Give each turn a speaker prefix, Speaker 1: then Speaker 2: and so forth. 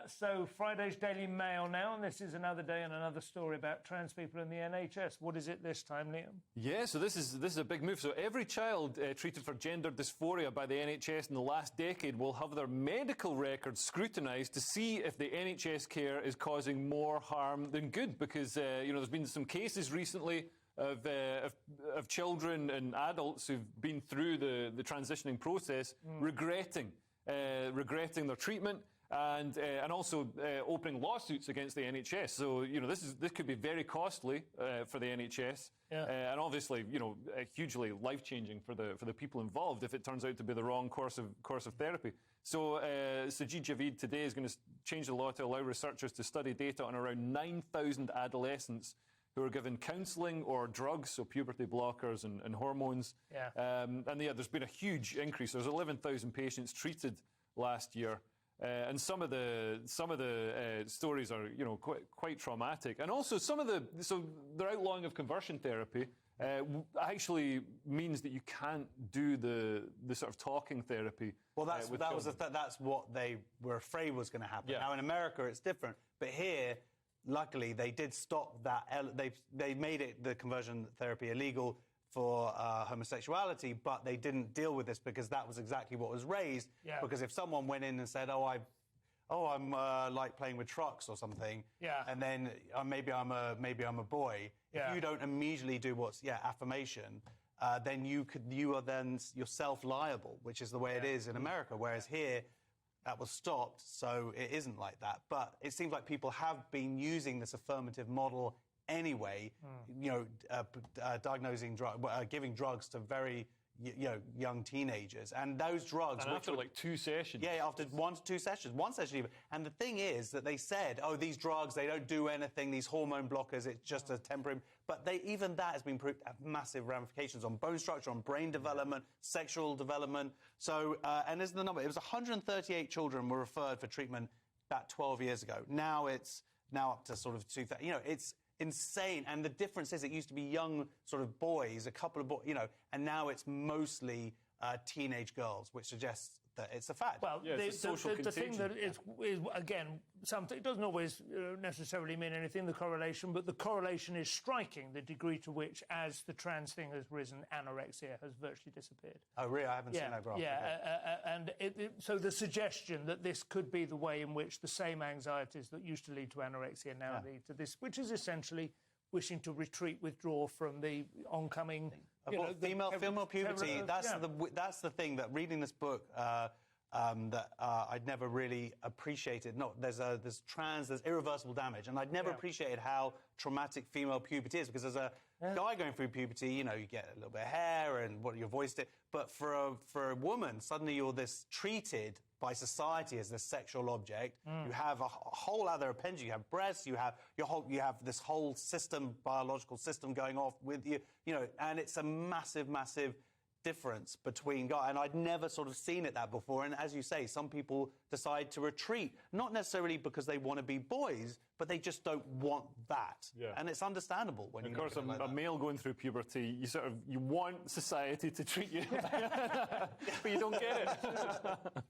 Speaker 1: So Friday's Daily Mail now, and this is another day and another story about trans people in the NHS. What is it this time, Liam?
Speaker 2: Yeah, so this is a big move. So every child treated for gender dysphoria by the NHS in the last decade will have their medical records scrutinised to see if the NHS care is causing more harm than good. Because there's been some cases recently of children and adults who've been through the transitioning process regretting their treatment. And also opening lawsuits against the NHS. So, this could be very costly for the NHS. Yeah. And obviously, hugely life-changing for the people involved if it turns out to be the wrong course of therapy. So Sajid Javid today is going to change the law to allow researchers to study data on around 9,000 adolescents who are given counselling or drugs, so puberty blockers and hormones. Yeah. There's been a huge increase. There's 11,000 patients treated last year. And some of the stories are, quite traumatic. And also their outlawing of conversion therapy actually means that you can't do the sort of talking therapy.
Speaker 3: Well, that's what they were afraid was going to happen. Yeah. Now in America it's different, but here, luckily, they did stop that. They made the conversion therapy illegal for homosexuality, but they didn't deal with this because that was exactly what was raised. Yeah. Because if someone went in and said, I'm like playing with trucks or something, yeah, and then maybe I'm a boy. Yeah. If you don't immediately do affirmation, then you are then yourself liable, which is the way it is in America. Whereas here, that was stopped, so it isn't like that. But it seems like people have been using this affirmative model anyway, giving drugs to very young teenagers, and those drugs.
Speaker 2: And after like 2 sessions.
Speaker 3: Yeah, after 1 to 2 sessions, 1 session even. And the thing is that they said, these drugs, they don't do anything. These hormone blockers, it's just a temporary. But even that has been proved to have massive ramifications on bone structure, on brain development, sexual development. So, and there's the number. It was 138 children were referred for treatment about 12 years ago. Now it's up to sort of 2,000. It's insane. And the difference is it used to be young sort of boys, a couple of boys, and now it's mostly teenage girls, which suggests that it's a fact.
Speaker 1: Well, the thing that is again, something, it doesn't always necessarily mean anything, the correlation, but the correlation is striking, the degree to which, as the trans thing has risen, anorexia has virtually disappeared.
Speaker 3: Oh, really? I haven't seen that graph.
Speaker 1: Yeah, and so the suggestion that this could be the way in which the same anxieties that used to lead to anorexia now lead to this, which is essentially wishing to withdraw from the oncoming...
Speaker 3: female puberty, that's the thing that reading this book that I'd never really appreciated. No, there's irreversible damage, and I'd never appreciated how traumatic female puberty is, because there's a guy going through puberty, you get a little bit of hair and your voice did, but for a woman, suddenly you're treated by society as this sexual object. You have a whole other appendage. You have breasts. You have this whole system, biological system going off with you. And it's a massive, massive difference between guys. And I'd never sort of seen it that before. And as you say, some people decide to retreat, not necessarily because they want to be boys, but they just don't want that. Yeah. And it's understandable when
Speaker 2: of course, a male going through puberty, you want society to treat you, but you don't get it.